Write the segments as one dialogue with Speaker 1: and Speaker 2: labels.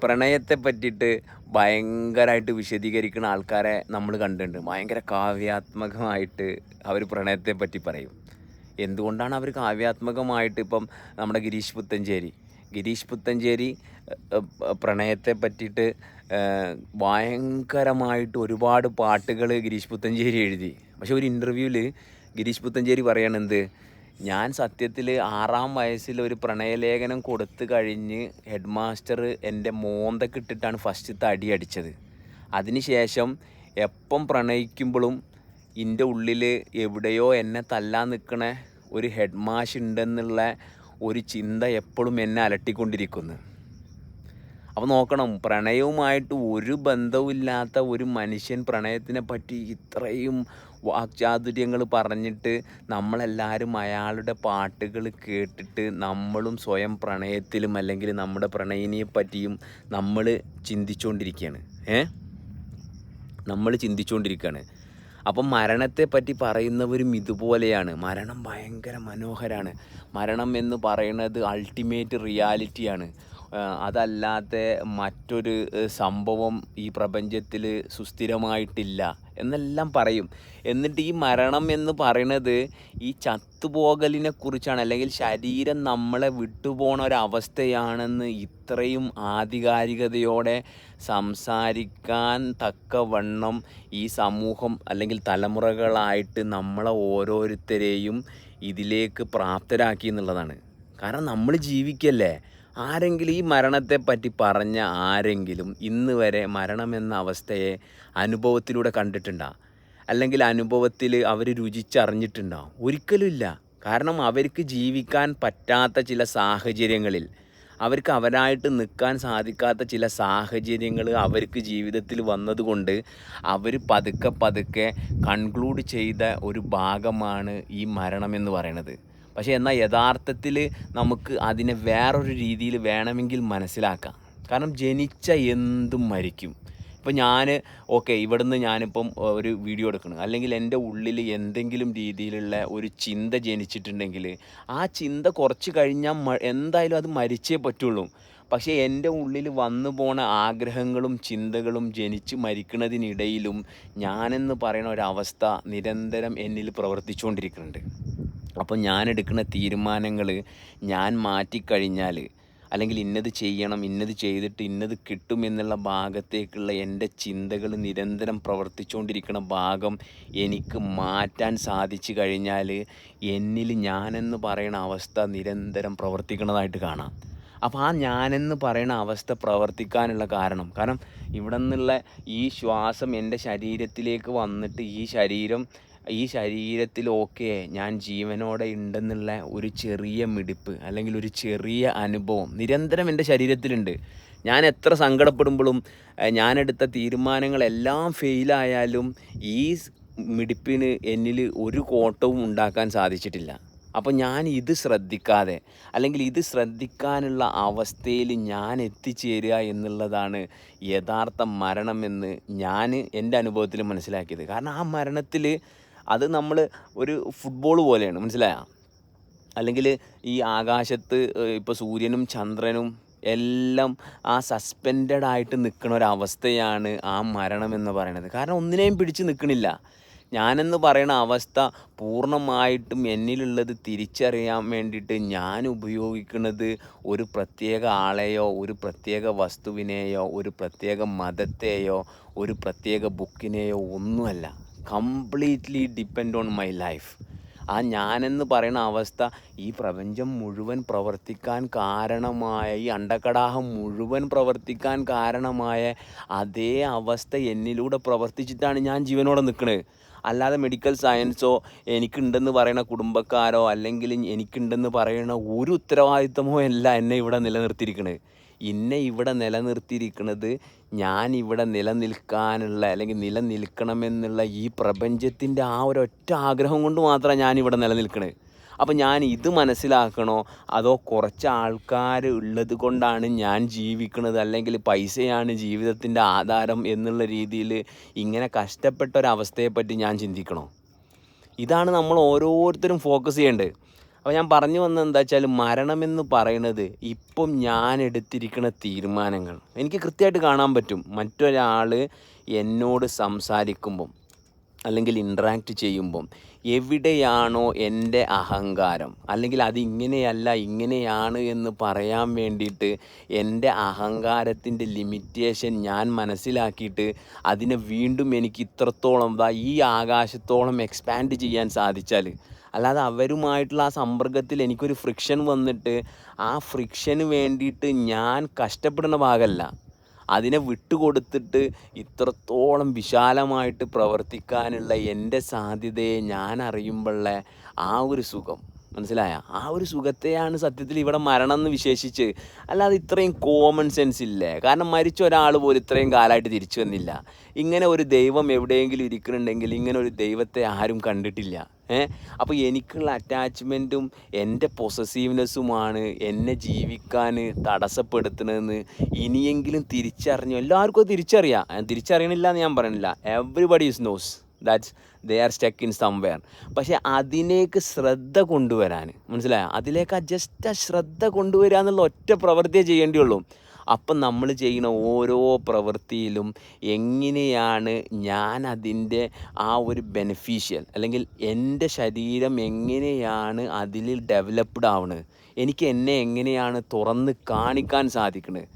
Speaker 1: പ്രണയത്തെ പറ്റിയിട്ട് ഭയങ്കരമായിട്ട് വിശദീകരിക്കുന്ന ആൾക്കാരെ നമ്മൾ കണ്ടിട്ടുണ്ട്. ഭയങ്കര കാവ്യാത്മകമായിട്ട് അവർ പ്രണയത്തെ പറ്റി പറയും. എന്തുകൊണ്ടാണ് അവർ കാവ്യാത്മകമായിട്ട് ഇപ്പം നമ്മുടെ ഗിരീഷ് പുത്തഞ്ചേരി പ്രണയത്തെ പറ്റിയിട്ട് ഭയങ്കരമായിട്ട് ഒരുപാട് പാട്ടുകൾ ഗിരീഷ് പുത്തഞ്ചേരി എഴുതി. പക്ഷെ ഒരു ഇൻ്റർവ്യൂവിൽ ഗിരീഷ് പുത്തഞ്ചേരി പറയണെന്ത്, ഞാൻ സത്യത്തിൽ 6-ാം വയസ്സിൽ ഒരു പ്രണയലേഖനം കൊടുത്തു കഴിഞ്ഞ് ഹെഡ് മാസ്റ്റർ എൻ്റെ മോന്തക്കിട്ടിട്ടാണ് ഫസ്റ്റത്തെ അടി അടിച്ചത്. അതിനുശേഷം എപ്പം പ്രണയിക്കുമ്പോഴും എൻ്റെ ഉള്ളിൽ എവിടെയോ എന്നെ തല്ലാൻ നിൽക്കണ ഒരു ഹെഡ് മാഷ് ഉണ്ടെന്നുള്ള ഒരു ചിന്ത എപ്പോഴും എന്നെ അലട്ടിക്കൊണ്ടിരിക്കുന്നു. അപ്പോൾ നോക്കണം, പ്രണയവുമായിട്ട് ഒരു ബന്ധവുമില്ലാത്ത ഒരു മനുഷ്യൻ പ്രണയത്തിനെ പറ്റി ഇത്രയും വാക്ചാതുര്യങ്ങൾ പറഞ്ഞിട്ട് നമ്മളെല്ലാവരും അയാളുടെ പാട്ടുകൾ കേട്ടിട്ട് നമ്മളും സ്വയം പ്രണയത്തിലും അല്ലെങ്കിൽ നമ്മുടെ പ്രണയിനിയെ പറ്റിയും നമ്മൾ ചിന്തിച്ചുകൊണ്ടിരിക്കുകയാണ്. അപ്പം മരണത്തെ പറ്റി പറയുന്നവരും ഇതുപോലെയാണ്. മരണം ഭയങ്കര മനോഹരമാണ്. മരണം എന്ന് പറയുന്നത് അൾട്ടിമേറ്റ് റിയാലിറ്റിയാണ്. അതല്ലാത്ത മറ്റൊരു സംഭവം ഈ പ്രപഞ്ചത്തിൽ സുസ്ഥിരമായിട്ടില്ല എന്നെല്ലാം പറയും. എന്നിട്ട് ഈ മരണം എന്ന് പറയുന്നത് ഈ ചത്തുപോകലിനെ കുറിച്ചാണ്, അല്ലെങ്കിൽ ശരീരം നമ്മളെ വിട്ടുപോണ ഒരവസ്ഥയാണെന്ന് ഇത്രയും ആധികാരികതയോടെ സംസാരിക്കാൻ തക്കവണ്ണം ഈ സമൂഹം അല്ലെങ്കിൽ തലമുറകളായിട്ട് നമ്മളെ ഓരോരുത്തരെയും ഇതിലേക്ക് പ്രാപ്തരാക്കി എന്നുള്ളതാണ്. കാരണം നമ്മൾ ജീവിക്കല്ലേ. ആരെങ്കിലും ഈ മരണത്തെ പറ്റി പറഞ്ഞ ആരെങ്കിലും ഇന്ന് വരെ മരണമെന്ന അവസ്ഥയെ അനുഭവത്തിലൂടെ കണ്ടിട്ടുണ്ടോ? അല്ലെങ്കിൽ അനുഭവത്തിൽ അവർ രുചിച്ചറിഞ്ഞിട്ടുണ്ടോ? ഒരിക്കലും ഇല്ല. കാരണം അവർക്ക് ജീവിക്കാൻ പറ്റാത്ത ചില സാഹചര്യങ്ങളിൽ, അവർക്ക് അവരായിട്ട് നിൽക്കാൻ സാധിക്കാത്ത ചില സാഹചര്യങ്ങൾ അവർക്ക് ജീവിതത്തിൽ വന്നതുകൊണ്ട് അവർ പതുക്കെ കൺക്ലൂഡ് ചെയ്ത ഒരു ഭാഗമാണ് ഈ മരണമെന്ന് പറയുന്നത്. പക്ഷേ എന്നാൽ യഥാർത്ഥത്തിൽ നമുക്ക് അതിനെ വേറൊരു രീതിയിൽ വേണമെങ്കിൽ മനസ്സിലാക്കാം. കാരണം ജനിച്ച എന്തും മരിക്കും. ഇപ്പം ഇവിടുന്ന് ഞാനിപ്പം ഒരു വീഡിയോ എടുക്കണം, അല്ലെങ്കിൽ എൻ്റെ ഉള്ളിൽ എന്തെങ്കിലും രീതിയിലുള്ള ഒരു ചിന്ത ജനിച്ചിട്ടുണ്ടെങ്കിൽ ആ ചിന്ത കുറച്ച് കഴിഞ്ഞാൽ എന്തായാലും അത് മരിച്ചേ പറ്റുള്ളൂ. പക്ഷേ എൻ്റെ ഉള്ളിൽ വന്നു പോണ ആഗ്രഹങ്ങളും ചിന്തകളും ജനിച്ച് മരിക്കുന്നതിനിടയിലും ഞാനെന്ന് പറയുന്ന ഒരവസ്ഥ നിരന്തരം എന്നിൽ പ്രവർത്തിച്ചുകൊണ്ടിരിക്കുന്നുണ്ട്. അപ്പോൾ ഞാൻ എടുക്കുന്ന തീരുമാനങ്ങൾ ഞാൻ മാറ്റിക്കഴിഞ്ഞാൽ, അല്ലെങ്കിൽ ഇന്നത് ചെയ്യണം, ഇന്നത് ചെയ്തിട്ട് ഇന്നത് കിട്ടും എന്നുള്ള ഭാഗത്തേക്കുള്ള എൻ്റെ ചിന്തകൾ നിരന്തരം പ്രവർത്തിച്ചുകൊണ്ടിരിക്കുന്ന ഭാഗം എനിക്ക് മാറ്റാൻ സാധിച്ചു കഴിഞ്ഞാൽ എന്നിൽ ഞാനെന്ന് പറയുന്ന അവസ്ഥ നിരന്തരം പ്രവർത്തിക്കുന്നതായിട്ട് കാണാം. അപ്പോൾ ആ ഞാനെന്ന് പറയുന്ന അവസ്ഥ പ്രവർത്തിക്കാനുള്ള കാരണം ഇവിടെ നിന്നുള്ള ഈ ശ്വാസം എൻ്റെ ശരീരത്തിലേക്ക് വന്നിട്ട് ഈ ശരീരത്തിൽ ഞാൻ ജീവനോടെ ഉണ്ടെന്നുള്ള ഒരു ചെറിയ മിടിപ്പ് അല്ലെങ്കിൽ ഒരു ചെറിയ അനുഭവം നിരന്തരം എൻ്റെ ശരീരത്തിലുണ്ട്. ഞാൻ എത്ര സങ്കടപ്പെടുമ്പോഴും ഞാനെടുത്ത തീരുമാനങ്ങളെല്ലാം ഫെയിലായാലും ഈ മിടിപ്പിന് എന്നിൽ ഒരു കോട്ടവും ഉണ്ടാക്കാൻ സാധിച്ചിട്ടില്ല. അപ്പോൾ ഞാൻ ഇത് ശ്രദ്ധിക്കാതെ, അല്ലെങ്കിൽ ഇത് ശ്രദ്ധിക്കാനുള്ള അവസ്ഥയിൽ ഞാൻ എത്തിച്ചേരുക എന്നുള്ളതാണ് യഥാർത്ഥ മരണമെന്ന് ഞാൻ എൻ്റെ അനുഭവത്തിൽ മനസ്സിലാക്കിയത്. കാരണം ആ മരണത്തിൽ അത് നമ്മൾ ഒരു ഫുട്ബോൾ പോലെയാണ്, മനസ്സിലായോ? അല്ലെങ്കിൽ ഈ ആകാശത്ത് ഇപ്പോൾ സൂര്യനും ചന്ദ്രനും എല്ലാം ആ സസ്പെൻഡഡ് ആയിട്ട് നിൽക്കുന്ന ഒരവസ്ഥയാണ് ആ മരണമെന്ന് പറയുന്നത്. കാരണം ഒന്നിനെയും പിടിച്ച് നിൽക്കണില്ല. ഞാനെന്ന് പറയുന്ന അവസ്ഥ പൂർണ്ണമായിട്ടും എന്നിലുള്ളത് തിരിച്ചറിയാൻ വേണ്ടിയിട്ട് ഞാൻ ഉപയോഗിക്കുന്നത് ഒരു പ്രത്യേക ആളെയോ ഒരു പ്രത്യേക വസ്തുവിനെയോ ഒരു പ്രത്യേക മതത്തെയോ ഒരു പ്രത്യേക ബുക്കിനെയോ ഒന്നുമല്ല. Completely depend on my life. ആ ഞാനെന്ന് പറയുന്ന അവസ്ഥ ഈ പ്രപഞ്ചം മുഴുവൻ പ്രവർത്തിക്കാൻ കാരണമായ, ഈ അണ്ടക്കടാഹം മുഴുവൻ പ്രവർത്തിക്കാൻ കാരണമായ അതേ അവസ്ഥ എന്നിലൂടെ പ്രവർത്തിച്ചിട്ടാണ് ഞാൻ ജീവനോടെ നിൽക്കുന്നത്. അല്ലാതെ മെഡിക്കൽ സയൻസോ എനിക്കുണ്ടെന്ന് പറയുന്ന കുടുംബക്കാരോ അല്ലെങ്കിൽ എനിക്കുണ്ടെന്ന് പറയുന്ന ഒരു ഉത്തരവാദിത്തമോ അല്ല എന്നെ ഇവിടെ നിലനിർത്തിയിരിക്കുന്നത്. എന്നെ ഇവിടെ നിലനിർത്തിയിരിക്കുന്നത് ഞാൻ ഇവിടെ നിലനിൽക്കാനുള്ള അല്ലെങ്കിൽ നിലനിൽക്കണമെന്നുള്ള ഈ പ്രപഞ്ചത്തിൻ്റെ ആ ഒരൊറ്റ ആഗ്രഹം കൊണ്ട് മാത്രമാണ് ഞാനിവിടെ നിലനിൽക്കുന്നത്. അപ്പം ഞാൻ ഇത് മനസ്സിലാക്കണോ, അതോ കുറച്ച് ആൾക്കാർ ഉള്ളത് കൊണ്ടാണ് ഞാൻ ജീവിക്കുന്നത്, അല്ലെങ്കിൽ പൈസയാണ് ജീവിതത്തിൻ്റെ ആധാരം എന്നുള്ള രീതിയിൽ ഇങ്ങനെ കഷ്ടപ്പെട്ട ഒരവസ്ഥയെപ്പറ്റി ഞാൻ ചിന്തിക്കണോ? ഇതാണ് നമ്മൾ ഓരോരുത്തരും ഫോക്കസ് ചെയ്യേണ്ടത്. അപ്പോൾ ഞാൻ പറഞ്ഞു വന്നത് എന്താ വെച്ചാൽ മരണമെന്ന് പറയുന്നത് ഇപ്പം ഞാൻ എടുത്തിരിക്കുന്ന തീരുമാനങ്ങൾ എനിക്ക് കൃത്യമായിട്ട് കാണാൻ പറ്റും. മറ്റൊരാൾ എന്നോട് സംസാരിക്കുമ്പം അല്ലെങ്കിൽ ഇൻട്രാക്റ്റ് ചെയ്യുമ്പം എവിടെയാണോ എൻ്റെ അഹങ്കാരം, അല്ലെങ്കിൽ അതിങ്ങനെയല്ല ഇങ്ങനെയാണ് എന്ന് പറയാൻ വേണ്ടിയിട്ട് എൻ്റെ അഹങ്കാരത്തിൻ്റെ ലിമിറ്റേഷൻ ഞാൻ മനസ്സിലാക്കിയിട്ട് അതിനെ വീണ്ടും എനിക്ക് ഇത്രത്തോളം ഈ ആകാശത്തോളം എക്സ്പാൻഡ് ചെയ്യാൻ സാധിച്ചാൽ, അല്ലാതെ അവരുമായിട്ടുള്ള ആ സമ്പർക്കത്തിൽ എനിക്കൊരു ഫ്രിക്ഷൻ വന്നിട്ട് ആ ഫ്രിക്ഷന് വേണ്ടിയിട്ട് ഞാൻ കഷ്ടപ്പെടുന്ന ഭാഗമല്ല, അതിനെ വിട്ടുകൊടുത്തിട്ട് ഇത്രത്തോളം വിശാലമായിട്ട് പ്രവർത്തിക്കാനുള്ള എൻ്റെ സാധ്യതയെ ഞാൻ അറിയുമ്പോഴുള്ള ആ ഒരു സുഖം, മനസ്സിലായ? ആ ഒരു സുഖത്തെയാണ് സത്യത്തിൽ ഇവിടെ മരണം എന്ന് വിശേഷിച്ച്. അല്ലാതെ ഇത്രയും കോമൺ സെൻസ് ഇല്ലേ? കാരണം മരിച്ച ഒരാൾ പോലും ഇത്രയും കാലമായിട്ട് തിരിച്ചു വന്നില്ല. ഇങ്ങനെ ഒരു ദൈവം എവിടെയെങ്കിലും ഇരിക്കുന്നുണ്ടെങ്കിൽ ഇങ്ങനെ ഒരു ദൈവത്തെ ആരും കണ്ടിട്ടില്ല. അപ്പോൾ എനിക്കുള്ള അറ്റാച്ച്മെൻറ്റും എൻ്റെ പൊസസീവ്നെസ്സുമാണ് എന്നെ ജീവിക്കാൻ തടസ്സപ്പെടുത്തുന്നതെന്ന് ഇനിയെങ്കിലും തിരിച്ചറിഞ്ഞു. എല്ലാവർക്കും അത് തിരിച്ചറിയണില്ല എന്ന് ഞാൻ പറയണില്ല. Everybody is knows that's they are stuck in somewhere. പക്ഷേ അതിലേക്ക് ശ്രദ്ധ കൊണ്ടുവരാൻ, അതിലേക്ക് ആ ശ്രദ്ധ കൊണ്ടുവരിക എന്നുള്ള ഒറ്റ പ്രവൃത്തിയേ ചെയ്യേണ്ടിയുള്ളൂ. അപ്പം നമ്മൾ ചെയ്യുന്ന ഓരോ പ്രവൃത്തിയിലും എങ്ങനെയാണ് ഞാൻ അതിൻ്റെ ആ ഒരു ബെനിഫിഷ്യൽ, അല്ലെങ്കിൽ എൻ്റെ ശരീരം എങ്ങനെയാണ് അതിൽ ഡെവലപ്ഡ് ആവുന്നത്, എനിക്ക് എന്നെ എങ്ങനെയാണ് തുറന്ന് കാണിക്കാൻ സാധിക്കുന്നത്,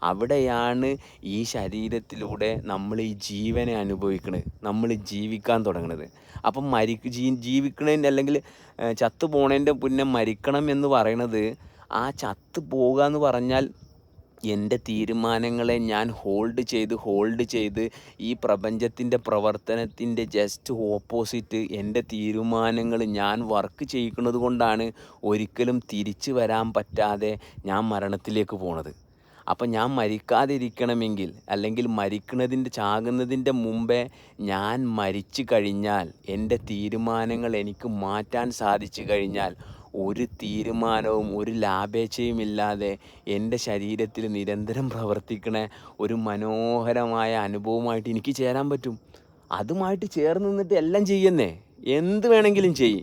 Speaker 1: അവിടെയാണ് ഈ ശരീരത്തിലൂടെ നമ്മൾ ഈ ജീവനെ അനുഭവിക്കുന്നത്, നമ്മൾ ജീവിക്കാൻ തുടങ്ങുന്നത്. അപ്പം ജീവിക്കണതിൻ്റെ അല്ലെങ്കിൽ ചത്തു പോണതിൻ്റെ പിന്നെ മരിക്കണം എന്ന് പറയണത്, ആ ചത്തു പോകുക എന്ന് പറഞ്ഞാൽ എൻ്റെ തീരുമാനങ്ങളെ ഞാൻ ഹോൾഡ് ചെയ്ത് ഈ പ്രപഞ്ചത്തിൻ്റെ പ്രവർത്തനത്തിൻ്റെ ജസ്റ്റ് ഓപ്പോസിറ്റ് എൻ്റെ തീരുമാനങ്ങൾ ഞാൻ വർക്ക് ചെയ്യിക്കുന്നത് കൊണ്ടാണ് ഒരിക്കലും തിരിച്ചു വരാൻ പറ്റാതെ ഞാൻ മരണത്തിലേക്ക് പോണത്. അപ്പം ഞാൻ മരിക്കാതിരിക്കണമെങ്കിൽ, അല്ലെങ്കിൽ ചാകുന്നതിൻ്റെ മുമ്പേ ഞാൻ മരിച്ചു കഴിഞ്ഞാൽ, എൻ്റെ തീരുമാനങ്ങൾ എനിക്ക് മാറ്റാൻ സാധിച്ചു കഴിഞ്ഞാൽ, ഒരു തീരുമാനവും ഒരു ലാഭേച്ഛയുമില്ലാതെ എൻ്റെ ശരീരത്തിൽ നിരന്തരം പ്രവർത്തിക്കണ ഒരു മനോഹരമായ അനുഭവമായിട്ട് എനിക്ക് ചേരാൻ പറ്റും. അതുമായിട്ട് ചേർന്ന് നിന്നിട്ട് എല്ലാം ചെയ്യുന്നേ, എന്ത് വേണമെങ്കിലും ചെയ്യ്,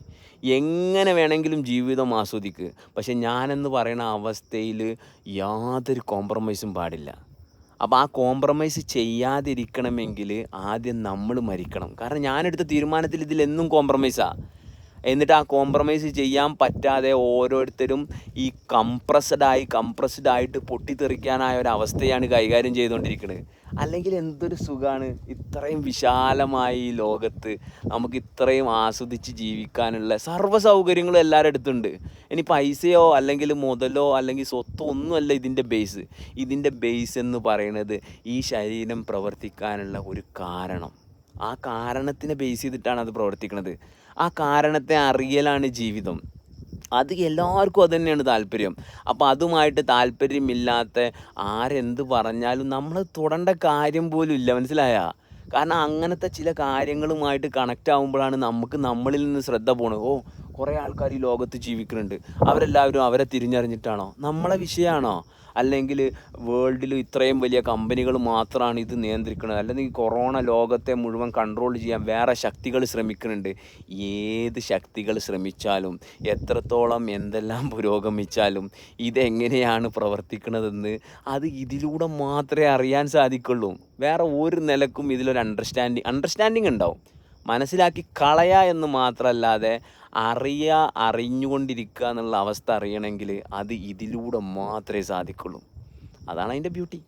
Speaker 1: എങ്ങനെ വേണമെങ്കിലും ജീവിതം ആസ്വദിക്കുക. പക്ഷെ ഞാനെന്ന് പറയുന്ന അവസ്ഥയിൽ യാതൊരു കോംപ്രമൈസും പാടില്ല. അപ്പോൾ ആ കോംപ്രമൈസ് ചെയ്യാതിരിക്കണമെങ്കിൽ ആദ്യം നമ്മൾ മരിക്കണം. കാരണം ഞാനെടുത്ത തീരുമാനത്തിൽ ഇതിലെന്നും കോംപ്രമൈസാണ്. എന്നിട്ട് ആ കോംപ്രമൈസ് ചെയ്യാൻ പറ്റാതെ ഓരോരുത്തരും ഈ കംപ്രസ്ഡ് ആയിട്ട് പൊട്ടിത്തെറിക്കാനായ ഒരവസ്ഥയാണ് കൈകാര്യം ചെയ്തുകൊണ്ടിരിക്കുന്നത്. അല്ലെങ്കിൽ എന്തൊരു സുഖമാണ് ഇത്രയും വിശാലമായി ഈ ലോകത്ത് നമുക്ക് ഇത്രയും ആസ്വദിച്ച് ജീവിക്കാനുള്ള സർവ്വ സൗകര്യങ്ങളും എല്ലാവരുടെ അടുത്തുണ്ട്. ഇനി പൈസയോ അല്ലെങ്കിൽ മുതലോ അല്ലെങ്കിൽ സ്വത്തോ ഒന്നുമല്ല ഇതിൻ്റെ ബേസ്. ഇതിൻ്റെ ബേസ് എന്ന് പറയുന്നത് ഈ ശരീരം പ്രവർത്തിക്കാനുള്ള ഒരു കാരണം. ആ കാരണത്തിനെ ബേസ് ചെയ്തിട്ടാണ് അത് പ്രവർത്തിക്കുന്നത്. ആ കാരണത്തെ അറിയലാണ് ജീവിതം. അത് എല്ലാവർക്കും അത് തന്നെയാണ് താല്പര്യം. അപ്പോൾ അതുമായിട്ട് താല്പര്യമില്ലാത്ത ആരെന്ത് പറഞ്ഞാലും നമ്മൾ തൊടേണ്ട കാര്യം പോലും ഇല്ല, മനസ്സിലായോ? കാരണം അങ്ങനത്തെ ചില കാര്യങ്ങളുമായിട്ട് കണക്റ്റ് ആകുമ്പോഴാണ് നമുക്ക് നമ്മളിൽ നിന്ന് ശ്രദ്ധ പോണത്. കുറേ ആൾക്കാർ ഈ ലോകത്ത് ജീവിക്കുന്നുണ്ട്, അവരെല്ലാവരും അവരെ തിരിഞ്ഞറിഞ്ഞിട്ടാണോ, നമ്മളെ വിഷയമാണോ, അല്ലെങ്കിൽ വേൾഡിൽ ഇത്രയും വലിയ കമ്പനികൾ മാത്രമാണ് ഇത് നിയന്ത്രിക്കുന്നത്, അല്ലെങ്കിൽ കൊറോണ ലോകത്തെ മുഴുവൻ കൺട്രോൾ ചെയ്യാൻ വേറെ ശക്തികൾ ശ്രമിക്കുന്നുണ്ട്. ഏത് ശക്തികൾ ശ്രമിച്ചാലും എത്രത്തോളം എന്തെല്ലാം പുരോഗമിച്ചാലും ഇതെങ്ങനെയാണ് പ്രവർത്തിക്കുന്നതെന്ന് അത് ഇതിലൂടെ മാത്രമേ അറിയാൻ സാധിക്കുള്ളൂ. വേറെ ഒരു നിലക്കും ഇതിലൊരു അണ്ടർസ്റ്റാൻഡിങ് ഉണ്ടാവും. മനസ്സിലാക്കി കളയുക എന്ന് മാത്രമല്ലാതെ അറിഞ്ഞുകൊണ്ടിരിക്കുക എന്നുള്ള അവസ്ഥ അറിയണമെങ്കിൽ അത് ഇതിലൂടെ മാത്രമേ സാധിക്കുള്ളൂ. അതാണ് അതിൻ്റെ ബ്യൂട്ടി.